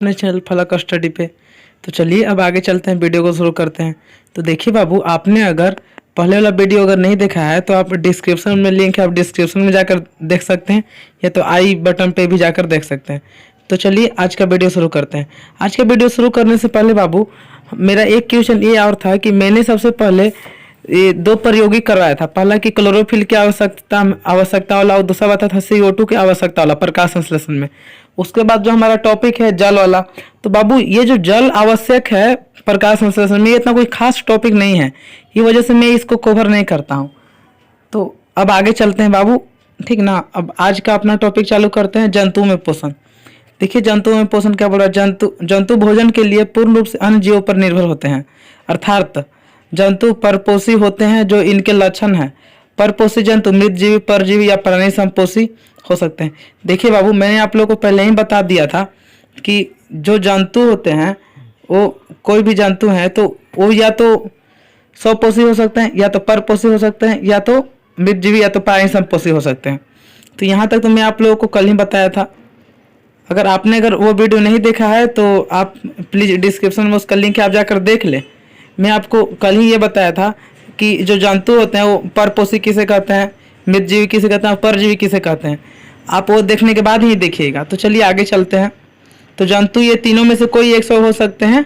अपने चैनल फलक स्टडी पे। तो चलिए अब आगे चलते हैं, वीडियो को शुरू करते हैं। तो देखिए बाबू, आपने अगर पहले वाला वीडियो अगर नहीं देखा है तो आप डिस्क्रिप्शन में लिंक है, आप डिस्क्रिप्शन में जाकर देख सकते हैं, या तो आई बटन पे भी जाकर देख सकते हैं। तो चलिए आज का वीडियो शुरू करते हैं। आज का वीडियो शुरू करने से पहले बाबू, मेरा एक क्वेश्चन ये और था कि मैंने सबसे पहले ये दो प्रयोगी करवाया था। पहला कि क्लोरोफिल की आवश्यकता वाला, और दूसरा बात था CO2 की आवश्यकता वाला प्रकाश संश्लेषण में। उसके बाद जो हमारा टॉपिक है जल वाला, तो बाबू ये जो जल आवश्यक है प्रकाश संश्लेषण में, ये इतना कोई खास टॉपिक नहीं है, ये वजह से मैं इसको कवर नहीं करता हूँ। तो अब आगे चलते हैं बाबू, ठीक ना। अब आज का अपना टॉपिक चालू करते हैं, जंतु में पोषण। देखिए जंतु में पोषण क्या बोल रहा है। जंतु भोजन के लिए पूर्ण रूप से अन्य जीवों पर निर्भर होते हैं, अर्थात जंतु परपोषी होते हैं। जो इनके लक्षण हैं, परपोषी जंतु मृतजीवी, परजीवी या प्राणी संपोषी हो सकते हैं। देखिए बाबू, मैंने आप लोगों को पहले ही बता दिया था कि जो जंतु होते हैं, वो कोई भी जंतु हैं तो वो या तो स्वपोषी हो सकते हैं, या तो परपोषी हो सकते हैं, या तो मृतजीवी या तो प्राणी संपोषी हो सकते हैं। तो यहाँ तक तो मैं आप लोगों को कल ही बताया था। अगर वो वीडियो नहीं देखा है तो आप प्लीज़ डिस्क्रिप्शन में उसका लिंक है, आप जाकर देख ले। मैं आपको कल ही ये बताया था कि जो जंतु होते हैं वो परपोषी किसे कहते हैं, मृतजीवी किसे कहते हैं, परजीवी किसे कहते हैं। आप वो देखने के बाद ही देखिएगा। तो चलिए आगे चलते हैं। तो जंतु ये तीनों में से कोई एक हो सकते हैं।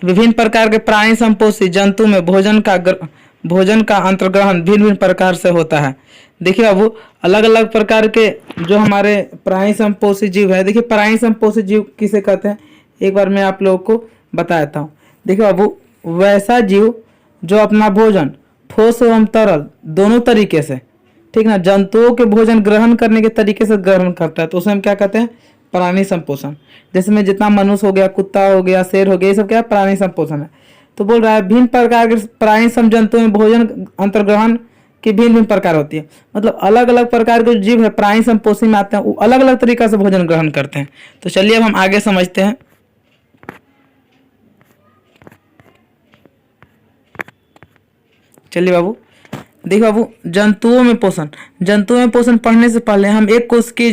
विभिन्न प्रकार के प्राणी संपोषी जंतु में भोजन का अंतर्ग्रहण भिन्न भिन्न प्रकार से होता है। देखिए बाबू, अलग अलग प्रकार के जो हमारे प्राणी संपोषी जीव है। देखिए प्राणी संपोषी जीव किसे कहते हैं, एक बार मैं आप लोगों को बता देता हूँ। देखिए बाबू, वैसा जीव जो अपना भोजन ठोस एवं तरल दोनों तरीके से, ठीक ना, जंतुओं के भोजन ग्रहण करने के तरीके से ग्रहण करता है, तो उसे हम क्या कहते हैं, प्राणी संपोषण। जैसे में जितना मनुष्य हो गया, कुत्ता हो गया, शेर हो गया, ये सब क्या है, प्राणी संपोषण है। तो बोल रहा है भिन्न प्रकार के प्राणी सम जंतुओं में भोजन अंतर्ग्रहण की भिन्न भिन्न प्रकार होती है। मतलब अलग अलग प्रकार के जीव है प्राणी संपोषी में आते हैं, वो अलग अलग तरीका से भोजन ग्रहण करते हैं। तो चलिए अब हम आगे समझते हैं। चलिए बाबू, देखिए बाबू, जंतुओं में पोषण पढ़ने से पहले हम एक कोष के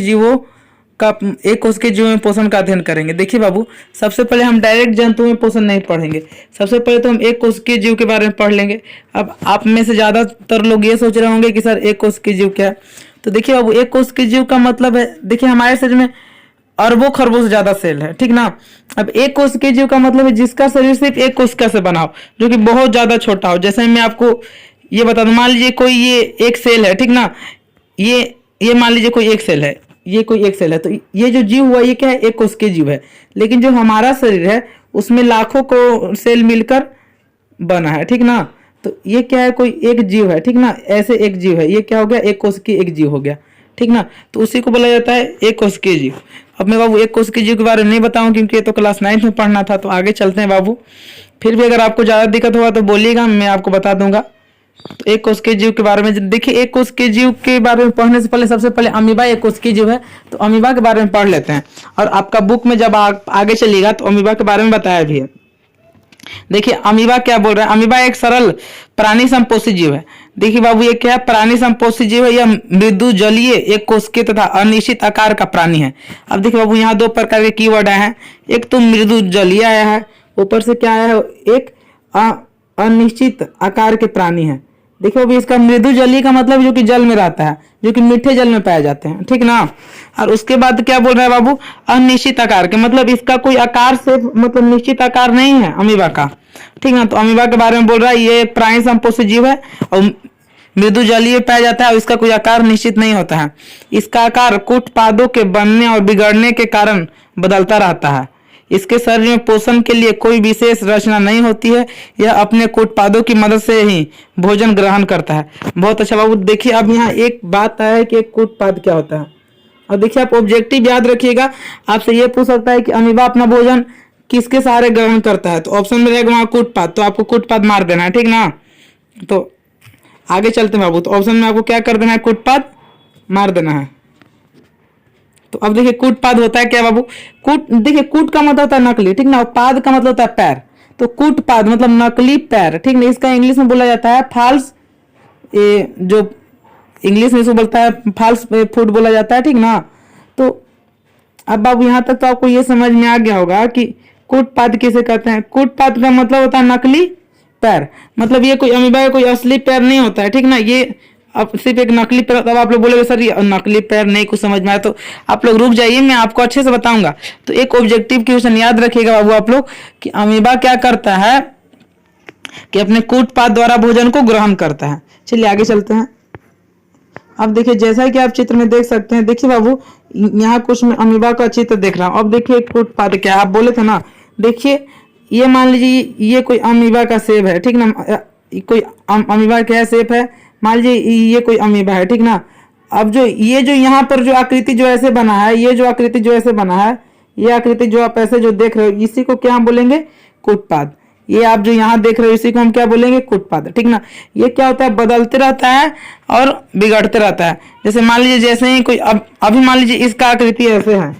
जीवों में पोषण का अध्ययन करेंगे। देखिए बाबू, सबसे पहले हम डायरेक्ट जंतुओं में पोषण नहीं पढ़ेंगे। सबसे पहले तो हम एक कोष के जीव के बारे में पढ़ लेंगे। अब आप में से ज़्यादातर लोग ये सोच रहे होंगे कि सर एक कोष के जीव क्या है। तो देखिए बाबू, एक कोष के जीव का मतलब है, देखिए हमारे शरीर में अरबों खरबों से ज़्यादा सेल है, ठीक ना। अब एक कोष के जीव का मतलब है जिसका शरीर सिर्फ एक कोशिका से बना हो, जो कि बहुत ज़्यादा छोटा हो। जैसे मैं आपको ये बता दूं, मान लीजिए कोई ये एक सेल है, ठीक ना, ये मान लीजिए कोई एक सेल है, ये कोई एक सेल है। तो ये जो जीव हुआ ये क्या है, एक कोष के जीव है। लेकिन जो हमारा शरीर है उसमें लाखों को सेल मिलकर बना है, ठीक ना। तो ये क्या है, कोई एक जीव है, ठीक ना। ऐसे एक जीव है, ये क्या हो गया, एक कोष की एक जीव हो गया, ठीक ना। तो उसी को बोला जाता है एक कोष के जीव। अब मैं बाबू एक कोष के जीव के बारे में नहीं बताऊं क्योंकि ये तो क्लास 9 में पढ़ना था। तो आगे चलते हैं बाबू। फिर भी अगर आपको ज़्यादा दिक्कत होगा तो बोलिएगा, मैं आपको बता दूंगा। तो एक कोष के जीव के बारे में देखिए, एक कोष के जीव के बारे में पढ़ने से पहले सबसे पहले अमीबा एक कोष की जीव है, तो अमीबा के बारे में पढ़ लेते हैं। और आपका बुक में जब आप आगे चलिएगा तो अमीबा के बारे में बताया भी है। देखिए अमीबा क्या बोल रहा है, अमीबा एक सरल प्राणी संपोषी जीव है। देखिए बाबू, ये क्या है, प्राणी संपोषी जीव है। यह मृदु जलीय एक कोशिकीय तथा अनिश्चित आकार का प्राणी है। अब देखिए बाबू, यहाँ दो प्रकार के कीवर्ड आए हैं। एक तो मृदु जलीय आया है, ऊपर से क्या आया है, एक अनिश्चित आकार के प्राणी है। देखो अभी इसका मृदु जलीय का मतलब जो कि जल में रहता है, जो कि मीठे जल में पाए जाते हैं, ठीक ना। और उसके बाद क्या बोल रहा है बाबू, अनिश्चित आकार के, मतलब इसका कोई आकार से मतलब निश्चित आकार नहीं है अमीबा का, ठीक ना। तो अमीबा के बारे में बोल रहा है ये प्राणी संपोषी जीव है और मृदु जलीय पाया जाता है और इसका कोई आकार निश्चित नहीं होता है। इसका आकार कुछ पादों के बनने और बिगड़ने के कारण बदलता रहता है। इसके शरीर में पोषण के लिए कोई विशेष रचना नहीं होती है, यह अपने कूटपादों की मदद से ही भोजन ग्रहण करता है। बहुत अच्छा बाबू। देखिए अब यहाँ एक बात है कि कूटपाद क्या होता है। और देखिए आप ऑब्जेक्टिव याद रखिएगा, आपसे ये पूछ सकता है कि अमीबा अपना भोजन किसके सहारे ग्रहण करता है, तो ऑप्शन में रहेगा वहाँ कूटपाद, तो आपको कूटपाद मार देना है, ठीक ना। तो आगे चलते हैं बाबू, तो ऑप्शन में आपको क्या कर देना है, कूटपाद मार देना है। तो अब देखिए कूटपाद होता है क्या बाबू, देखिए कूट का मतलब होता है नकली, ठीक ना, और पाद का मतलब होता है पैर। तो कूटपाद मतलब नकली पैर, ठीक ना। इसका इंग्लिश में बोला जाता है फॉल्स, जो इंग्लिश में इसको बोलता है फॉल्स फूड बोला जाता है, ठीक ना। तो अब बाबू यहाँ तक तो आपको ये समझ में आ गया होगा कि कूटपाद किसे कहते हैं। कूटपाद का मतलब होता है नकली पैर, मतलब ये कोई अमीबा का कोई असली पैर नहीं होता है, ठीक ना। ये अब सिर्फ एक नकली पैर। अब आप लोग बोलेगे सर ये नकली पैर नहीं कुछ समझ में आया, तो आप लोग रुक जाइए, मैं आपको अच्छे से बताऊंगा। तो एक ऑब्जेक्टिव क्वेश्चन याद रखिएगा बाबू आप लोग कि अमीबा क्या करता है कि अपने कूटपाद द्वारा भोजन को ग्रहण करता है। चलिए आगे चलते हैं। अब देखिए जैसा कि आप चित्र में देख सकते हैं, देखिए बाबू यहाँ कुछ मैं अमीबा का चित्र देख रहा हूँ। अब देखिए कूटपाद क्या है, आप बोले थे ना, देखिए ये मान लीजिए ये कोई अमीबा का सेब है, ठीक ना। कोई अमीबा क्या सेब है, मान लीजिए ये कोई अमीबा है, ठीक ना। अब जो ये जो यहाँ पर जो आकृति जो ऐसे बना है, ये जो आकृति जो ऐसे बना है, ये आकृति जो आप ऐसे जो देख रहे हो, इसी को क्या हम बोलेंगे, कूटपाद। ये आप जो यहाँ देख रहे हो इसी को हम क्या बोलेंगे, कूटपाद, ठीक ना। ये क्या होता है, बदलते रहता है और बिगड़ते रहता है। जैसे मान लीजिए जैसे ही कोई अभी मान लीजिए इसका आकृति ऐसे है,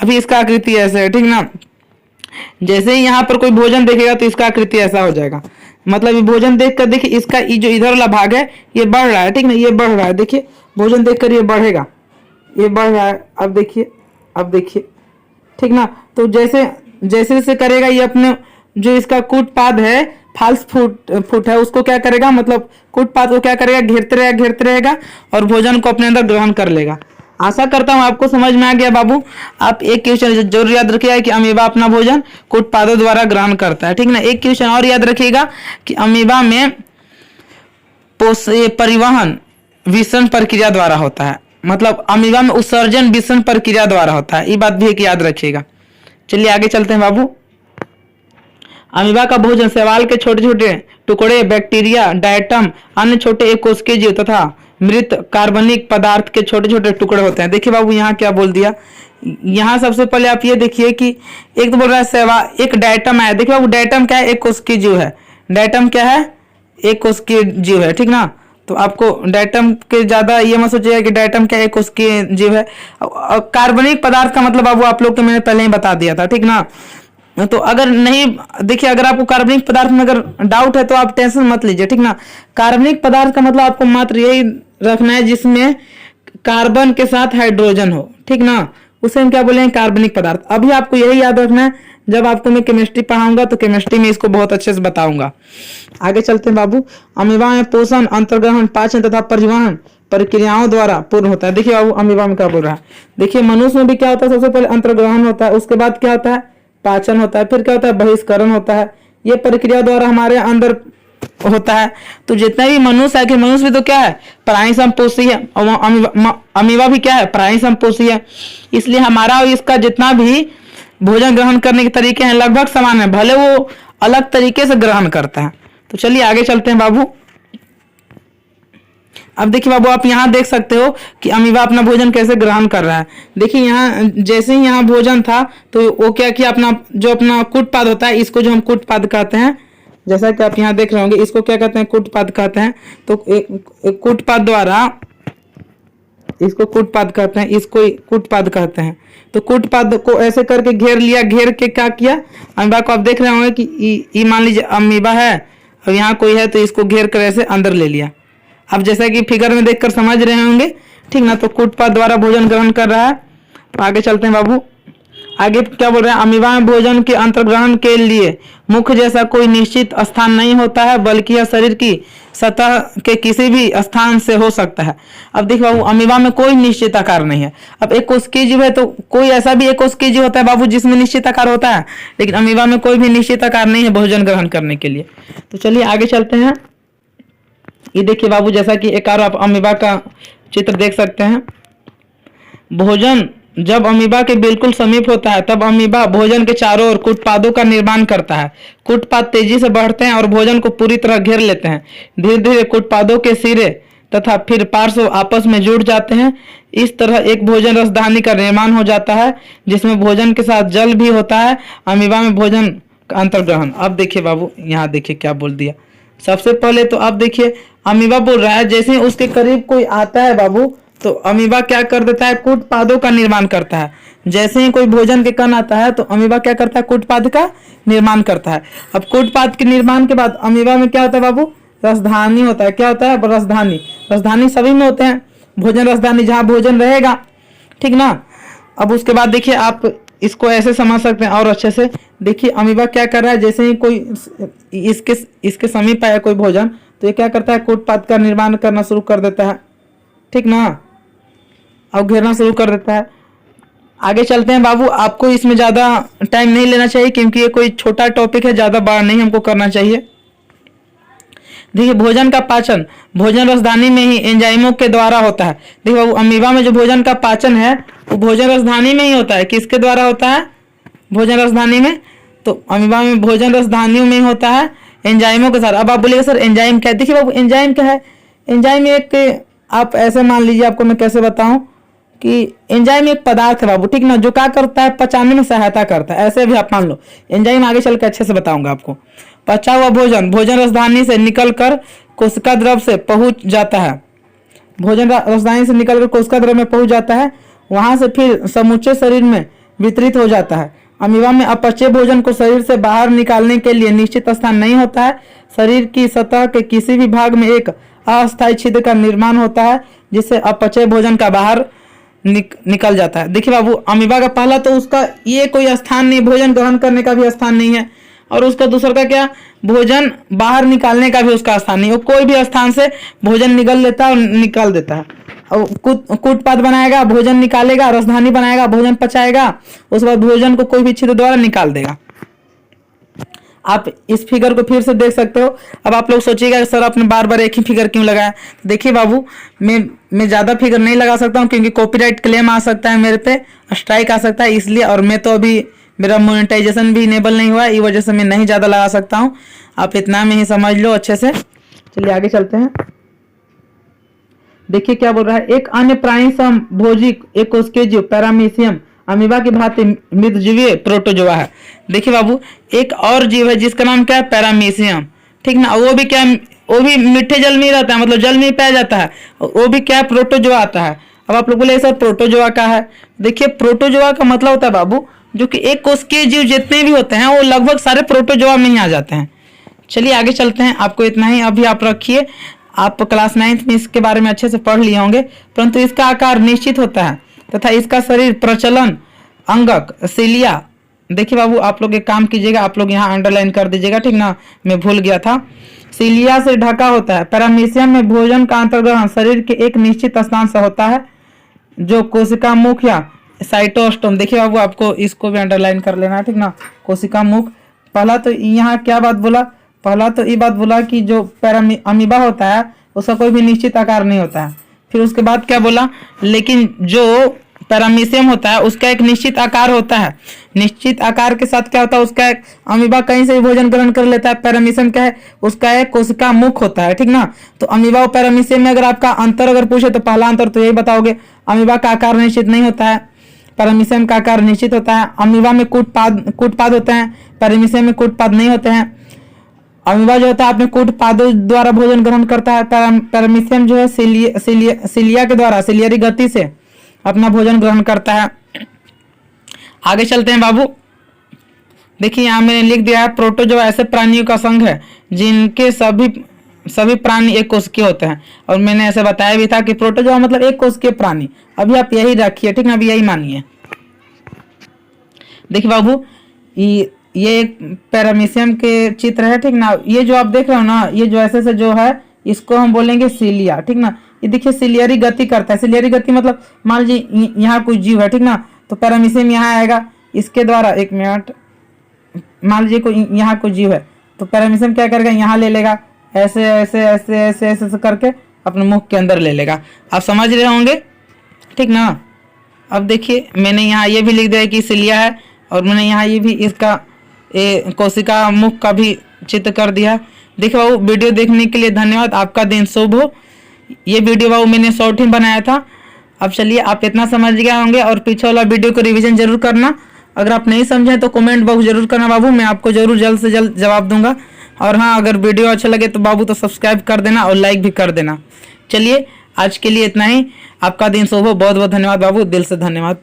अभी इसका आकृति ऐसे है, ठीक ना। जैसे ही यहाँ पर कोई भोजन देखेगा तो इसका आकृति ऐसा हो जाएगा। मतलब ये भोजन देखकर देखिए इसका ये जो इधर वाला भाग है ये बढ़ रहा है, ठीक ना, ये बढ़ रहा है। देखिए भोजन देखकर ये बढ़ेगा, ये बढ़ रहा है। अब देखिए, अब देखिए, ठीक ना। तो जैसे जैसे जैसे करेगा ये अपने जो इसका कूटपाद है, फाल्स फुट है, उसको क्या करेगा, मतलब कूटपाद को क्या करेगा, घेरते रहेगा और भोजन को अपने अंदर ग्रहण कर लेगा। आशा करता हूँ आपको समझ में आ गया बाबू। आप एक क्वेश्चन जरूर याद रखिएगा कि अमीबा अपना भोजन कूटपादों द्वारा ग्रहण करता है, ठीक ना। एक क्वेश्चन और याद रखिएगा कि अमीबा में परिवहन विसरण प्रक्रिया द्वारा होता है, मतलब अमीबा में उत्सर्जन विसरण प्रक्रिया द्वारा होता है, ये बात भी एक याद रखिएगा। चलिए आगे चलते हैं बाबू। अमीबा का भोजन शैवाल के छोटे छोटे टुकड़े, बैक्टीरिया, डायटम, अन्य छोटे एककोशिकीय जीव तथा मृत कार्बनिक पदार्थ के छोटे छोटे टुकड़े होते हैं। देखिए बाबू यहाँ क्या बोल दिया, यहाँ सबसे पहले आप ये देखिए कि एक तो बोल रहा है शैवाल, एक डायटम है। देखिए बाबू डायटम क्या है, एक कोशिकीय जीव है। डायटम क्या है, एक कोशिकीय जीव है, ठीक ना। तो आपको डायटम के ज्यादा ये मत सोचिएगा कि डायटम क्या एक कोशिकीय जीव है। कार्बनिक पदार्थ का मतलब बाबू आप लोग को मैंने पहले ही बता दिया था, ठीक ना। तो अगर नहीं, देखिए अगर आपको कार्बनिक पदार्थ में अगर डाउट है तो आप टेंशन मत लीजिए, ठीक ना। कार्बनिक पदार्थ का मतलब आपको मात्र यही रखना है जिसमें कार्बन के साथ हाइड्रोजन हो, ठीक ना, उसे हम क्या बोलेंगे, कार्बनिक पदार्थ। अभी आपको यही याद रखना है, जब आपको मैं केमिस्ट्री पढ़ाऊंगा तो केमिस्ट्री में इसको बहुत अच्छे से बताऊंगा। आगे चलते हैं बाबू। अमीबा में पोषण, अंतर्ग्रहण, पाचन तथा परिवहन प्रक्रियाओं द्वारा पूर्ण होता है। देखिए बाबू अमीबा में क्या बोल रहा है, देखिए मनुष्य में भी क्या होता है, सबसे पहले अंतर्ग्रहण होता है, उसके बाद क्या होता है, पाचन होता है, फिर क्या होता है, बहिष्करण होता है। ये प्रक्रिया द्वारा हमारे अंदर होता है। तो जितने भी मनुष्य है कि मनुष्य भी तो क्या है, प्राणी संपोषी है, और अमीबा भी क्या है, प्राणी संपोषी है। इसलिए हमारा और इसका जितना भी भोजन ग्रहण करने के तरीके हैं लगभग समान है, भले वो अलग तरीके से ग्रहण करता है। तो चलिए आगे चलते हैं बाबू। अब देखिए बाबू आप यहाँ देख सकते हो कि अमीबा अपना भोजन कैसे ग्रहण कर रहा है। देखिए यहाँ जैसे ही यहाँ भोजन था तो वो क्या किया, अपना जो अपना कूटपाद होता है, इसको जो हम कूटपाद कहते हैं, जैसा कि आप यहाँ देख रहे होंगे, इसको क्या कहते हैं, कूटपाद कहते हैं। तो एक कूटपाद द्वारा, इसको कूटपाद कहते हैं, इसको कूटपाद कहते हैं। तो कूटपाद को ऐसे करके घेर लिया, घेर के क्या किया, अमीबा को आप देख रहे होंगे कि मान लीजिए अमीबा है और यहाँ कोई है, तो इसको घेर कर ऐसे अंदर ले लिया। अब जैसा कि फिगर में देखकर समझ रहे होंगे, ठीक ना। तो कूटपाद द्वारा भोजन ग्रहण कर रहा है। तो आगे चलते हैं बाबू। आगे क्या बोल रहे हैं, अमीबा में भोजन के अंतर्ग्रहण के लिए मुख जैसा कोई निश्चित स्थान नहीं होता है, बल्कि यह शरीर की सतह के किसी भी स्थान से हो सकता है। अब देखिए बाबू अमीबा में कोई निश्चित आकार नहीं है। अब एक कोशिकीय जीव है तो कोई ऐसा भी एक कोशिकीय जीव होता है बाबू जिसमें निश्चित आकार होता है, लेकिन अमीबा में कोई भी निश्चित आकार नहीं है भोजन ग्रहण करने के लिए। तो चलिए आगे चलते हैं। ये देखिए बाबू जैसा कि एक और आप अमीबा का चित्र देख सकते हैं। भोजन जब अमीबा के बिल्कुल समीप होता है तब अमीबा भोजन के चारों ओर कूटपादों का निर्माण करता है। कूटपाद तेजी से बढ़ते हैं और भोजन को पूरी तरह घेर लेते हैं। धीरे धीरे कूटपादों के सिरे तथा फिर पार्श्व आपस में जुड़ जाते हैं। इस तरह एक भोजन रसधानी का निर्माण हो जाता है जिसमें भोजन के साथ जल भी होता है। अमीबा में भोजन का अंतर्ग्रहण। अब देखिए बाबू यहाँ देखिए क्या बोल दिया। सबसे पहले तो आप देखिए अमीबा बोल रहा है जैसे उसके करीब कोई आता है बाबू तो अमीबा क्या कर देता है, कूटपादों का निर्माण करता है। जैसे ही कोई भोजन के कण आता है तो अमीबा क्या करता है, कूटपाद का निर्माण करता है। अब कूटपाद के निर्माण के बाद अमीबा में क्या होता है बाबू, रसधानी होता है। क्या होता है, रसधानी। रसधानी सभी में होते हैं, भोजन रसधानी जहाँ भोजन रहेगा, ठीक ना। अब उसके बाद देखिए आप इसको ऐसे समझ सकते हैं और अच्छे से। देखिए अमीबा क्या कर रहा है, जैसे ही कोई इसके समीप आया कोई भोजन, तो ये क्या करता है, कूटपाद का निर्माण करना शुरू कर देता है, ठीक ना, अब घेरना शुरू कर देता है। आगे चलते हैं बाबू, आपको इसमें ज़्यादा टाइम नहीं लेना चाहिए क्योंकि ये कोई छोटा टॉपिक है, ज़्यादा बड़ा नहीं हमको करना चाहिए। देखिए भोजन का पाचन भोजन रसधानी में ही एंजाइमों के द्वारा होता है। देखिए बाबू अमीबा में जो भोजन का पाचन है वो भोजन रसधानी में ही होता है। किसके द्वारा होता है, भोजन रसधानी में। तो अमीबा में भोजन रसधानियों में ही होता है एंजाइमों के साथ। अब आप बोलिएगा सर एंजाइम क्या है। देखिए बाबू एंजाइम क्या है, एंजाइम एक, आप ऐसे मान लीजिए, आपको मैं कैसे बताऊं कि एंजाइम एक पदार्थ है बाबू, ठीक ना, जो क्या करता है, पचाने में सहायता करता है। ऐसे भी आप मान लो एंजाइम, आगे चल के अच्छे से बताऊंगा आपको। पचा हुआ भोजन भोजन रसधानी से निकलकर कोशिका द्रव से पहुंच जाता है, भोजन रसधानी से निकलकर कोशिका द्रव में पहुंच जाता है, वहां से फिर समूचे शरीर में वितरित हो जाता है। अमीबा में अपचे भोजन को शरीर से बाहर निकालने के लिए निश्चित स्थान नहीं होता है। शरीर की सतह के किसी भी भाग में एक अस्थायी छिद्र का निर्माण होता है जिससे अपचे भोजन का बाहर निकल जाता है। देखिए बाबू अमीबा का पहला तो उसका ये कोई स्थान नहीं, भोजन ग्रहण करने का भी स्थान नहीं है, और उसका दूसरा का क्या, भोजन बाहर निकालने का भी उसका स्थान नहीं। वो कोई भी स्थान से भोजन निकल लेता है और निकाल देता है। और कूटपाद बनाएगा, भोजन निकालेगा, रसधानी बनाएगा, भोजन पचाएगा, उसके बाद भोजन को कोई भी छिद्र द्वारा निकाल देगा। आप इस फिगर को फिर से देख सकते हो। अब आप लोग सोचिएगा सर आपने बार बार एक ही फिगर क्यों लगाया। देखिए बाबू मैं ज़्यादा फिगर नहीं लगा सकता हूँ क्योंकि कॉपीराइट क्लेम आ सकता है, मेरे पे स्ट्राइक आ सकता है, इसलिए। और मैं तो अभी मेरा मोनेटाइजेशन भी इनेबल नहीं हुआ है, इस वजह से मैं नहीं ज़्यादा लगा सकता हूँ। आप इतना में ही समझ लो अच्छे से। चलिए आगे चलते हैं। देखिए क्या बोल रहा है, एक अन्य प्राणी समभोजी एक कोशिकीय जीव पैरामीशियम अमीबा की भांति मृतजीवी प्रोटोजोआ है। देखिए बाबू एक और जीव है जिसका नाम क्या है, पैरामीशियम, ठीक ना। वो भी क्या, वो भी मीठे जल में ही रहता है, मतलब जल में ही पाया जाता है। वो भी क्या, प्रोटोजोआ आता है। अब आप लोग बोले सर प्रोटोजोआ का है। देखिए प्रोटोजोआ का मतलब होता है बाबू जो कि एक कोशिकीय जीव जितने भी होते हैं वो लगभग सारे प्रोटोजोआ में ही आ जाते हैं। चलिए आगे चलते हैं। आपको इतना ही अभी आप रखिए, आप क्लास 9th में इसके बारे में अच्छे से पढ़ लिए होंगे। परंतु इसका आकार निश्चित होता है तथा इसका शरीर प्रचलन अंगक सिलिया। देखिए बाबू आप लोग एक काम कीजिएगा, आप लोग यहाँ अंडरलाइन कर दीजिएगा, ठीक ना, मैं भूल गया था। सिलिया से ढका होता है। पैरामीशियम में भोजन का अंतर्ग्रहण शरीर के एक निश्चित स्थान से होता है जो कोशिका मुख या साइटोस्टोम। देखिए बाबू आपको इसको भी अंडरलाइन कर लेना है, ठीक ना, कोशिका मुख। पहला तो यहाँ क्या बात बोला, पहला तो ये बात बोला कि जो अमीबा होता है उसका कोई भी निश्चित आकार नहीं होता है। फिर उसके बाद क्या बोला, लेकिन जो पैरामीशियम होता है उसका एक निश्चित आकार होता है। निश्चित आकार के साथ क्या होता है, उसका एक अमीबा कहीं से भी भोजन ग्रहण कर लेता है। पैरामीशियम क्या है, उसका एक कोशिका मुख होता है, ठीक ना। तो अमीबा और पैरामीशियम में अगर आपका अंतर अगर पूछे तो पहला अंतर तो यही बताओगे, अमीबा का आकार निश्चित नहीं होता है, पैरामीशियम का आकार निश्चित होता है। अमीबा में कूटपाद होते हैं, पैरामीशियम में कूटपाद नहीं होते हैं। अमीबा जो होता है अपने कूटपादों द्वारा भोजन ग्रहण करता है। पैरामीशियम जो है सिलिया के द्वारा सिलियरी गति से अपना भोजन ग्रहण करता है। आगे चलते हैं बाबू। देखिए यहाँ मैंने लिख दिया है प्रोटोजोआ ऐसे प्राणियों का संघ है जिनके सभी प्राणी एक कोशिकीय होते हैं। और मैंने ऐसे बताया भी था कि प्रोटोजोआ मतलब एक कोशिकीय प्राणी। अभी आप यही रखिए, ठीक ना, अभी यही मानिए। देखिए बाबू ये एक पैरामीशियम के चित्र है, ठीक ना। ये जो आप देख रहे हो ना, ये जो ऐसे से जो है इसको हम बोलेंगे सिलिया, ठीक ना। ये देखिए सिलियरी गति करता है। सिलियरी गति मतलब मान लीजिए यहाँ कोई जीव है, ठीक ना, तो पैरामीशियम यहाँ आएगा, इसके द्वारा, एक मिनट, मान लीजिए कोई यहाँ कोई जीव है तो पैरामीशियम क्या करेगा, यहाँ ले लेगा, ऐसे ऐसे ऐसे ऐसे ऐसे करके अपने मुख के अंदर ले लेगा। आप समझ रहे होंगे, ठीक ना। अब देखिए मैंने यहाँ ये भी लिख दिया कि सिलिया है, और मैंने यहाँ ये भी इसका कोशिका मुख का भी चित्र कर दिया। देखिए बाबू वीडियो देखने के लिए धन्यवाद, आपका दिन शुभ हो। ये वीडियो बाबू मैंने शॉर्ट ही बनाया था। अब चलिए आप इतना समझ गए होंगे, और पीछे वाला वीडियो को रिवीजन जरूर करना। अगर आप नहीं समझे तो कमेंट बॉक्स जरूर करना बाबू, मैं आपको जरूर जल्द से जल्द जवाब दूंगा। और हाँ, अगर वीडियो अच्छा लगे तो बाबू तो सब्सक्राइब कर देना और लाइक भी कर देना। चलिए आज के लिए इतना ही, आपका दिन शुभ हो। बहुत बहुत धन्यवाद बाबू, दिल से धन्यवाद।